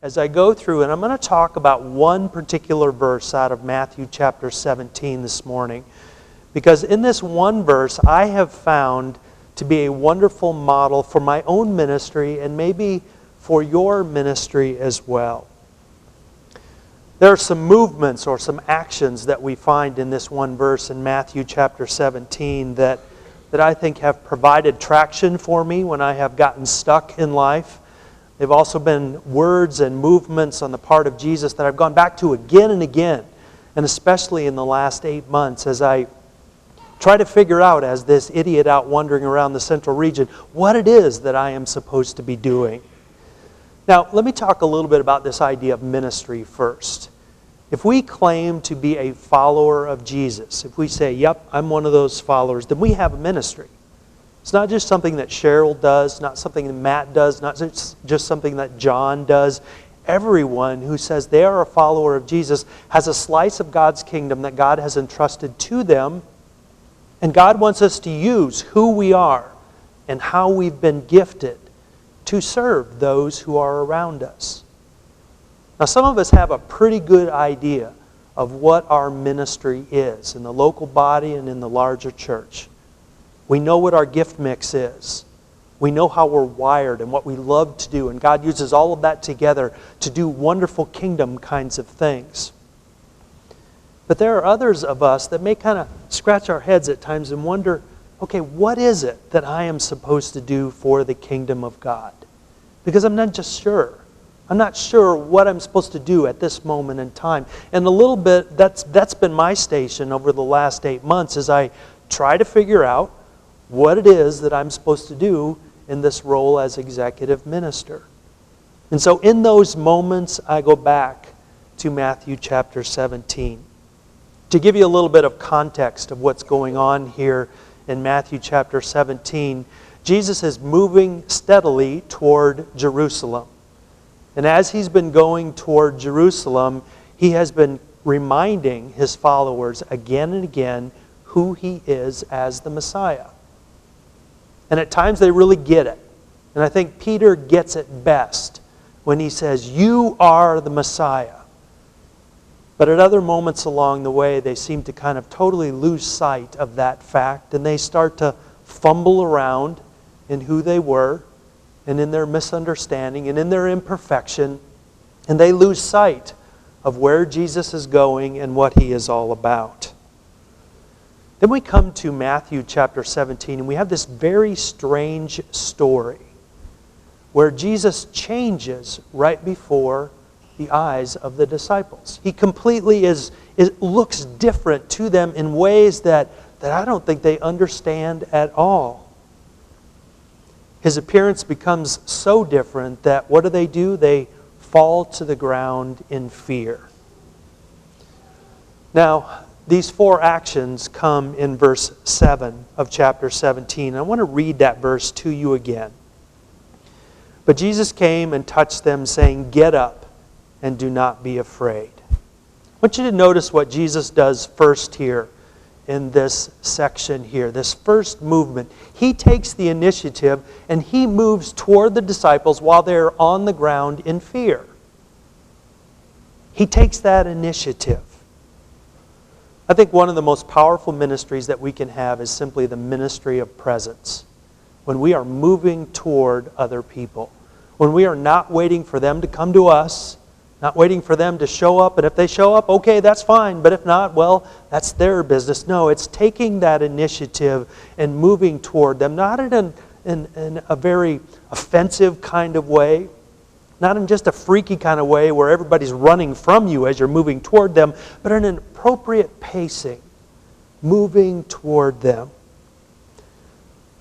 as I go through, and I'm going to talk about one particular verse out of Matthew chapter 17 this morning, because in this one verse I have found to be a wonderful model for my own ministry and maybe for your ministry as well. There are some movements or some actions that we find in this one verse in Matthew chapter 17 that I think have provided traction for me when I have gotten stuck in life. They've also been words and movements on the part of Jesus that I've gone back to again and again, and especially in the last 8 months as I try to figure out, as this idiot out wandering around the central region, what it is that I am supposed to be doing. Now, let me talk a little bit about this idea of ministry first. If we claim to be a follower of Jesus, if we say, yep, I'm one of those followers, then we have a ministry. It's not just something that Cheryl does, not something that Matt does, not just something that John does. Everyone who says they are a follower of Jesus has a slice of God's kingdom that God has entrusted to them, and God wants us to use who we are and how we've been gifted to serve those who are around us. Now, some of us have a pretty good idea of what our ministry is in the local body and in the larger church. We know what our gift mix is. We know how we're wired and what we love to do, and God uses all of that together to do wonderful kingdom kinds of things. But there are others of us that may kind of scratch our heads at times and wonder, okay, what is it that I am supposed to do for the kingdom of God? Because I'm not just sure. I'm not sure what I'm supposed to do at this moment in time. And a little bit, that's been my station over the last 8 months as I try to figure out what it is that I'm supposed to do in this role as executive minister. And so in those moments, I go back to Matthew chapter 17. To give you a little bit of context of what's going on here in Matthew chapter 17, Jesus is moving steadily toward Jerusalem. And as he's been going toward Jerusalem, he has been reminding his followers again and again who he is as the Messiah. And at times they really get it. And I think Peter gets it best when he says, "You are the Messiah." But at other moments along the way, they seem to kind of totally lose sight of that fact, and they start to fumble around in who they were, and in their misunderstanding, and in their imperfection, and they lose sight of where Jesus is going and what he is all about. Then we come to Matthew chapter 17, and we have this very strange story where Jesus changes right before the eyes of the disciples. He completely looks different to them in ways that I don't think they understand at all. His appearance becomes so different that what do? They fall to the ground in fear. Now, these 4 actions come in verse 7 of chapter 17. I want to read that verse to you again. But Jesus came and touched them, saying, "Get up and do not be afraid." I want you to notice what Jesus does first here in this section here, this first movement. He takes the initiative and he moves toward the disciples while they're on the ground in fear. He takes that initiative. I think one of the most powerful ministries that we can have is simply the ministry of presence. When we are moving toward other people. When we are not waiting for them to come to us, not waiting for them to show up, and if they show up, okay, that's fine. But if not, well, that's their business. No, it's taking that initiative and moving toward them, not in a very offensive kind of way, not in just a freaky kind of way where everybody's running from you as you're moving toward them, but in an appropriate pacing, moving toward them.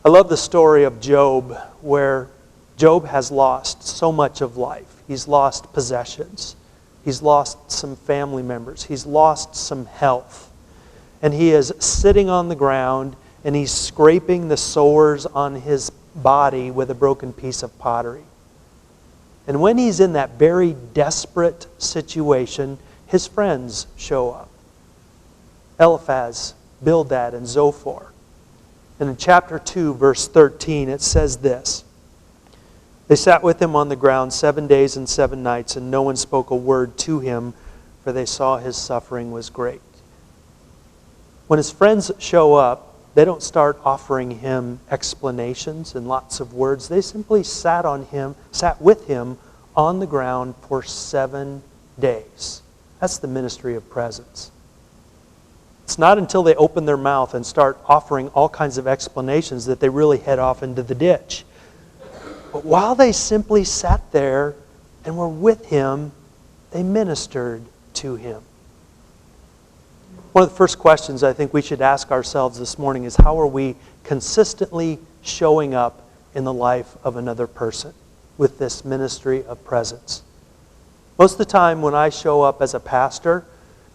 I love the story of Job, where Job has lost so much of life. He's lost possessions. He's lost some family members. He's lost some health. And he is sitting on the ground and he's scraping the sores on his body with a broken piece of pottery. And when he's in that very desperate situation, his friends show up. Eliphaz, Bildad, and Zophar. And in chapter 2, verse 13, it says this: They sat with him on the ground 7 days and 7 nights, and no one spoke a word to him, for they saw his suffering was great. When his friends show up, they don't start offering him explanations and lots of words. They simply sat with him on the ground for 7 days. That's the ministry of presence. It's not until they open their mouth and start offering all kinds of explanations that they really head off into the ditch. But while they simply sat there and were with him, they ministered to him. One of the first questions I think we should ask ourselves this morning is, how are we consistently showing up in the life of another person with this ministry of presence? Most of the time when I show up as a pastor,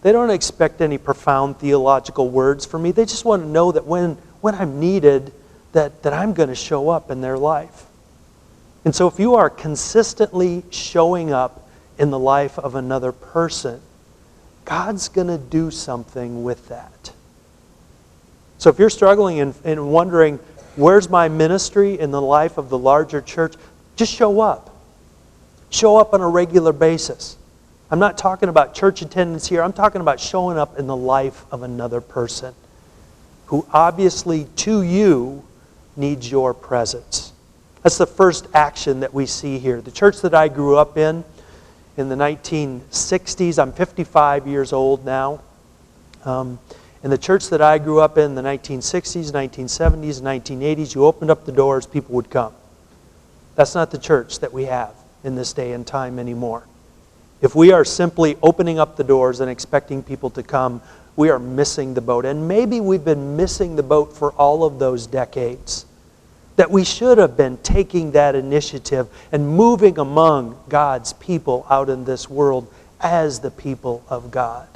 they don't expect any profound theological words from me. They just want to know that when I'm needed, that I'm going to show up in their life. And so if you are consistently showing up in the life of another person, God's going to do something with that. So if you're struggling and wondering, where's my ministry in the life of the larger church? Just show up. Show up on a regular basis. I'm not talking about church attendance here. I'm talking about showing up in the life of another person who obviously to you needs your presence. That's the first action that we see here. The church that I grew up in the 1960s, I'm 55 years old now. In the church that I grew up in the 1960s, 1970s, 1980s, you opened up the doors, people would come. That's not the church that we have in this day and time anymore. If we are simply opening up the doors and expecting people to come, we are missing the boat. And maybe we've been missing the boat for all of those decades. That we should have been taking that initiative and moving among God's people out in this world as the people of God.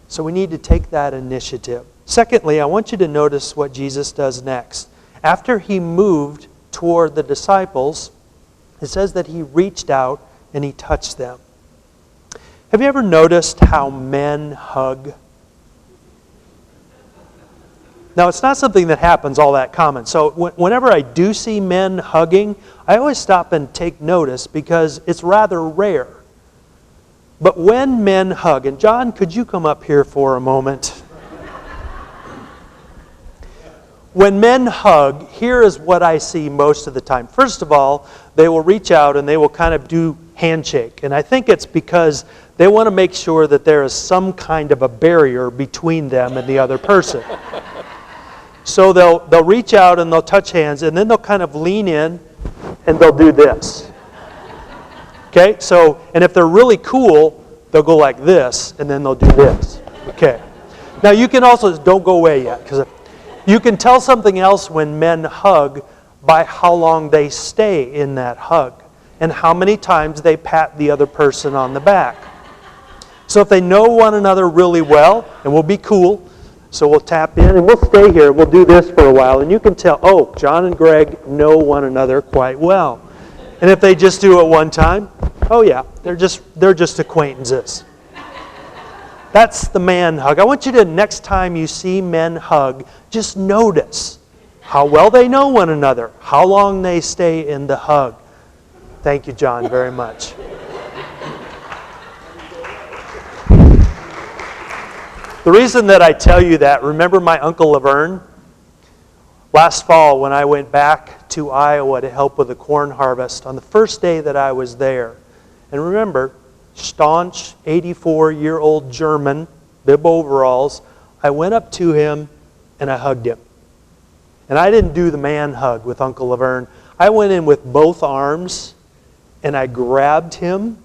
So we need to take that initiative. Secondly, I want you to notice what Jesus does next. After he moved toward the disciples, it says that he reached out and he touched them. Have you ever noticed how men hug? Now, it's not something that happens all that common. So whenever I do see men hugging, I always stop and take notice because it's rather rare. But when men hug, and John, could you come up here for a moment? When men hug, here is what I see most of the time. First of all, they will reach out and they will kind of do handshake. And I think it's because they want to make sure that there is some kind of a barrier between them and the other person. So they'll reach out and they'll touch hands, and then they'll kind of lean in and they'll do this. Okay? So, and if they're really cool, they'll go like this, and then they'll do this. Okay. Now you can also, don't go away yet, because you can tell something else when men hug by how long they stay in that hug and how many times they pat the other person on the back. So if they know one another really well, and we'll be cool, so we'll tap in and we'll stay here. We'll do this for a while. And you can tell, oh, John and Gregg know one another quite well. And if they just do it one time, oh yeah, they're just acquaintances. That's the man hug. I want you to, next time you see men hug, just notice how well they know one another, how long they stay in the hug. Thank you, John, very much. The reason that I tell you that, remember my Uncle Laverne? Last fall when I went back to Iowa to help with the corn harvest, on the first day that I was there, and remember, staunch 84-year-old German, bib overalls, I went up to him and I hugged him. And I didn't do the man hug with Uncle Laverne. I went in with both arms and I grabbed him,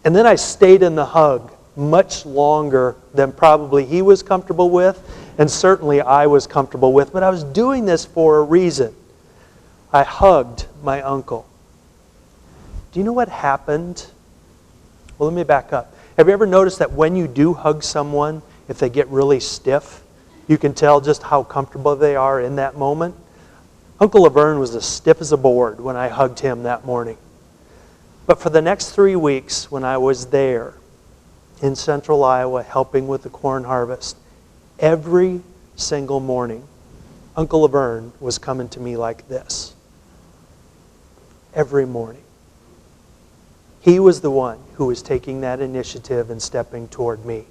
and then I stayed in the hug much longer than probably he was comfortable with, and certainly I was comfortable with. But I was doing this for a reason. I hugged my uncle. Do you know what happened? Well, let me back up. Have you ever noticed that when you do hug someone, if they get really stiff, you can tell just how comfortable they are in that moment? Uncle Laverne was as stiff as a board when I hugged him that morning. But for the next 3 weeks when I was there, in central Iowa helping with the corn harvest, every single morning, Uncle Laverne was coming to me like this. every morning. He was the one who was taking that initiative and stepping toward me.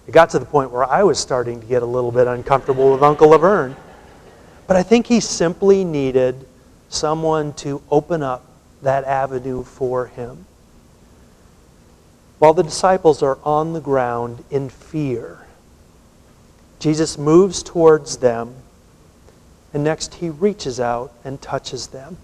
It got to the point where I was starting to get a little bit uncomfortable with Uncle Laverne. But I think he simply needed someone to open up that avenue for him. While the disciples are on the ground in fear, Jesus moves towards them, and next he reaches out and touches them.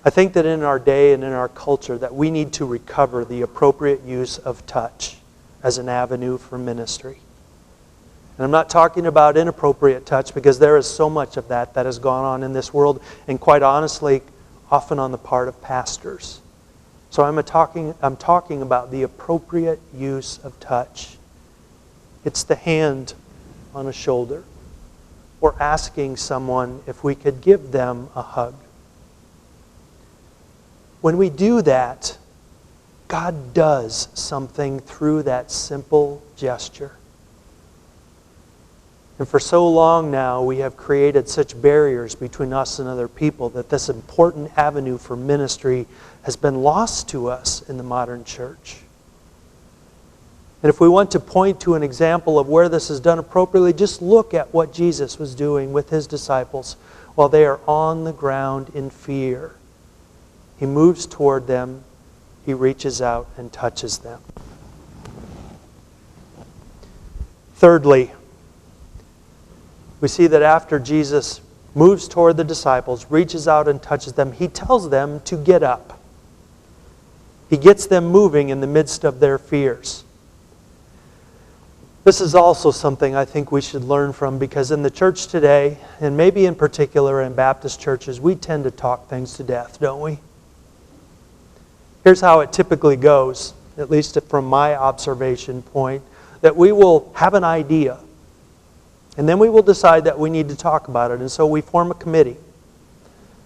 I think that in our day and in our culture that we need to recover the appropriate use of touch as an avenue for ministry. And I'm not talking about inappropriate touch, because there is so much of that has gone on in this world, and quite honestly, often on the part of pastors. So I'm talking about the appropriate use of touch. It's the hand on a shoulder, or asking someone if we could give them a hug. When we do that, God does something through that simple gesture. And for so long now, we have created such barriers between us and other people that this important avenue for ministry has been lost to us in the modern church. And if we want to point to an example of where this is done appropriately, just look at what Jesus was doing with His disciples while they are on the ground in fear. He moves toward them, He reaches out and touches them. Thirdly, we see that after Jesus moves toward the disciples, reaches out and touches them, He tells them to get up. He gets them moving in the midst of their fears. This is also something I think we should learn from, because in the church today, and maybe in particular in Baptist churches, we tend to talk things to death, don't we? Here's how it typically goes, at least from my observation point, that we will have an idea, and then we will decide that we need to talk about it, and so we form a committee.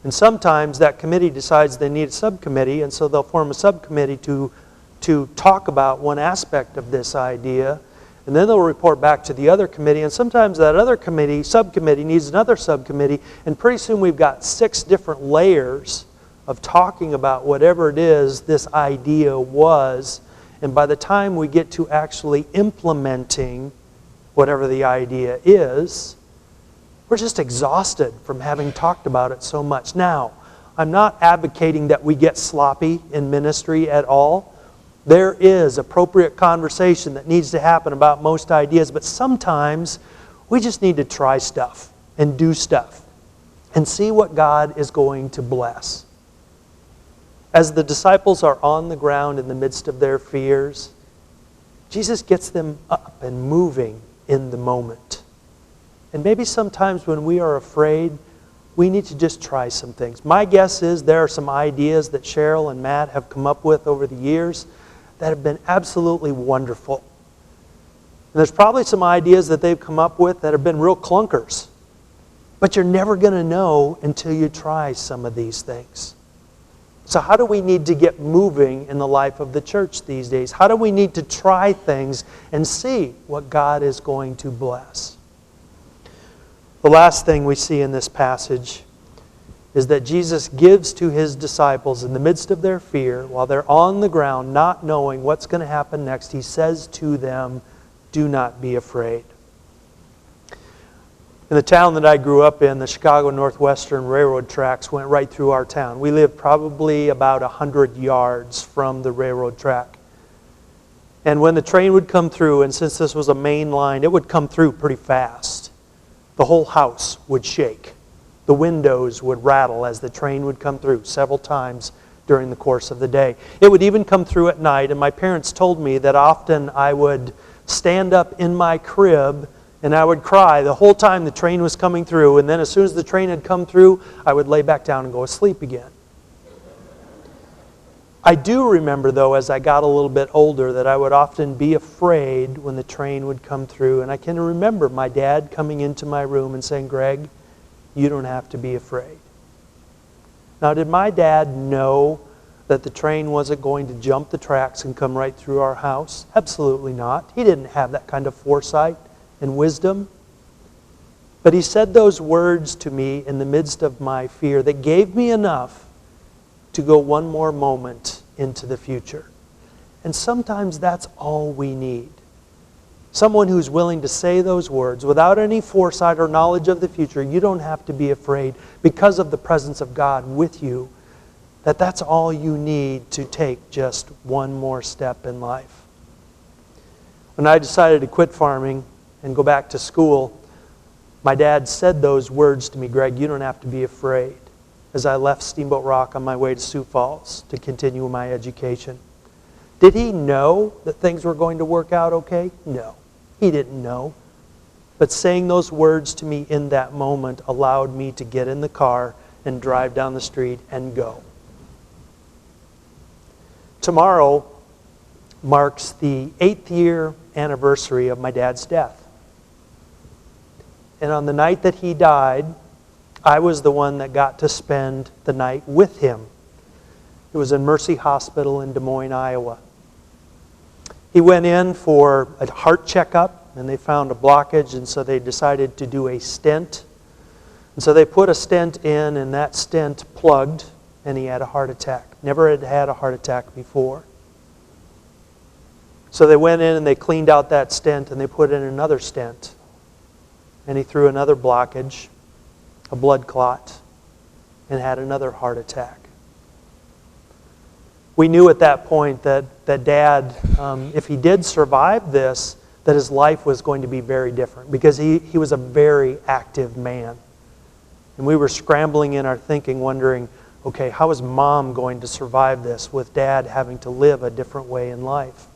And sometimes that committee decides they need a subcommittee, and so they'll form a subcommittee to talk about one aspect of this idea, and then they'll report back to the other committee, and sometimes that other subcommittee needs another subcommittee, and pretty soon we've got 6 different layers of talking about whatever it is this idea was, and by the time we get to actually implementing whatever the idea is, we're just exhausted from having talked about it so much. Now, I'm not advocating that we get sloppy in ministry at all. There is appropriate conversation that needs to happen about most ideas, but sometimes we just need to try stuff and do stuff and see what God is going to bless. As the disciples are on the ground in the midst of their fears, Jesus gets them up and moving in the moment. And maybe sometimes when we are afraid, we need to just try some things. My guess is there are some ideas that Cheryl and Matt have come up with over the years that have been absolutely wonderful. And there's probably some ideas that they've come up with that have been real clunkers. But you're never going to know until you try some of these things. So how do we need to get moving in the life of the church these days? How do we need to try things and see what God is going to bless? The last thing we see in this passage is that Jesus gives to His disciples in the midst of their fear, while they're on the ground not knowing what's going to happen next, He says to them, "Do not be afraid." In the town that I grew up in, the Chicago Northwestern Railroad tracks went right through our town. We lived probably about 100 yards from the railroad track. And when the train would come through, and since this was a main line, it would come through pretty fast. The whole house would shake. The windows would rattle as the train would come through several times during the course of the day. It would even come through at night, and my parents told me that often I would stand up in my crib and I would cry the whole time the train was coming through, and then as soon as the train had come through, I would lay back down and go to sleep again. I do remember, though, as I got a little bit older, that I would often be afraid when the train would come through. And I can remember my dad coming into my room and saying, "Gregg, you don't have to be afraid." Now, did my dad know that the train wasn't going to jump the tracks and come right through our house? Absolutely not. He didn't have that kind of foresight and wisdom. But He said those words to me in the midst of my fear that gave me enough to go one more moment into the future. And sometimes that's all we need. Someone who's willing to say those words without any foresight or knowledge of the future. You don't have to be afraid because of the presence of God with you. That's all you need to take just one more step in life. When I decided to quit farming and go back to school, my dad said those words to me, "Gregg, you don't have to be afraid," as I left Steamboat Rock on my way to Sioux Falls to continue my education. Did he know that things were going to work out okay? No, he didn't know. But saying those words to me in that moment allowed me to get in the car and drive down the street and go. Tomorrow marks the 8th year anniversary of my dad's death. And on the night that he died, I was the one that got to spend the night with him. It was in Mercy Hospital in Des Moines, Iowa. He went in for a heart checkup, and they found a blockage, and so they decided to do a stent. And so they put a stent in, and that stent plugged, and he had a heart attack. Never had had a heart attack before. So they went in and they cleaned out that stent, and they put in another stent. And he threw another blockage, a blood clot, and had another heart attack. We knew at that point that Dad, if he did survive this, that his life was going to be very different because he was a very active man. And we were scrambling in our thinking, wondering, okay, how is Mom going to survive this with Dad having to live a different way in life?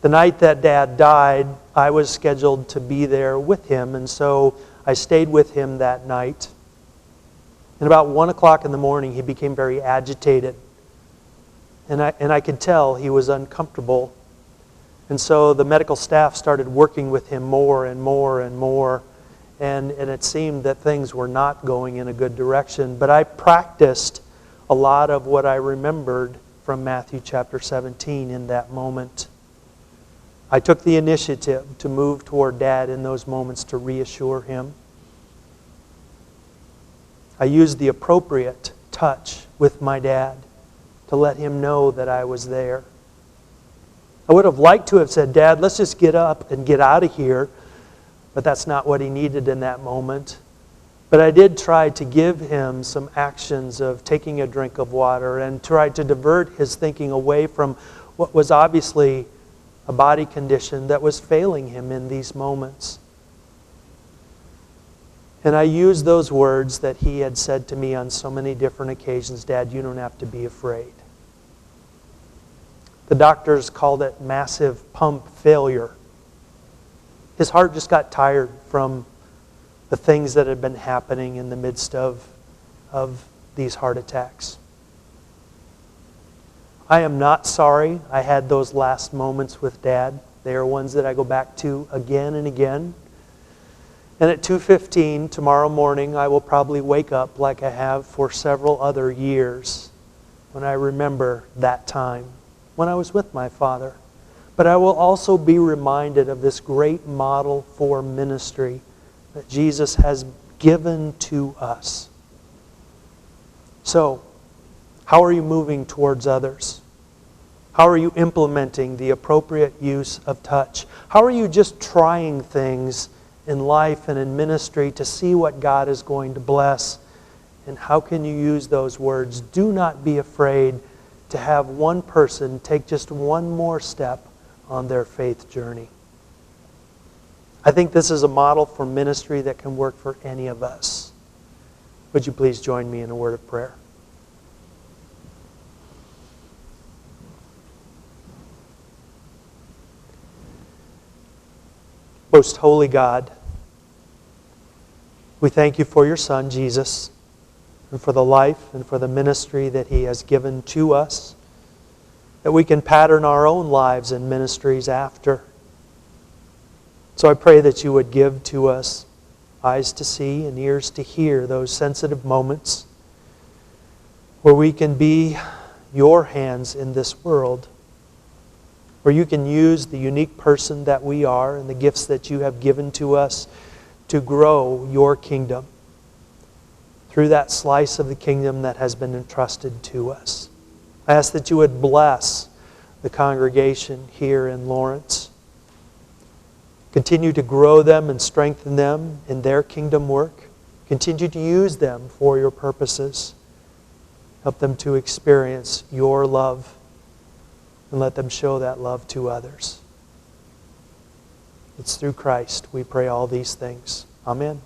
The night that Dad died, I was scheduled to be there with him, and so I stayed with him that night. And about 1 o'clock in the morning, he became very agitated. And I could tell he was uncomfortable. And so the medical staff started working with him more and more and more. And it seemed that things were not going in a good direction. But I practiced a lot of what I remembered from Matthew chapter 17 in that moment. I took the initiative to move toward Dad in those moments to reassure him. I used the appropriate touch with my dad to let him know that I was there. I would have liked to have said, "Dad, let's just get up and get out of here," but that's not what he needed in that moment. But I did try to give him some actions of taking a drink of water and try to divert his thinking away from what was obviously a body condition that was failing him in these moments. And I used those words that he had said to me on so many different occasions, "Dad, you don't have to be afraid." The doctors called it massive pump failure. His heart just got tired from the things that had been happening in the midst of these heart attacks. I am not sorry I had those last moments with Dad. They are ones that I go back to again and again. And at 2:15 tomorrow morning, I will probably wake up like I have for several other years when I remember that time, when I was with my father. But I will also be reminded of this great model for ministry that Jesus has given to us. So, how are you moving towards others? How are you implementing the appropriate use of touch? How are you just trying things in life and in ministry to see what God is going to bless? And how can you use those words? Do not be afraid to have one person take just one more step on their faith journey. I think this is a model for ministry that can work for any of us. Would you please join me in a word of prayer? Most holy God, we thank you for your Son, Jesus, and for the life and for the ministry that he has given to us, that we can pattern our own lives and ministries after. So I pray that you would give to us eyes to see and ears to hear those sensitive moments where we can be your hands in this world, where you can use the unique person that we are and the gifts that you have given to us to grow your kingdom through that slice of the kingdom that has been entrusted to us. I ask that you would bless the congregation here in Lawrence. Continue to grow them and strengthen them in their kingdom work. Continue to use them for your purposes. Help them to experience your love and let them show that love to others. It's through Christ we pray all these things. Amen.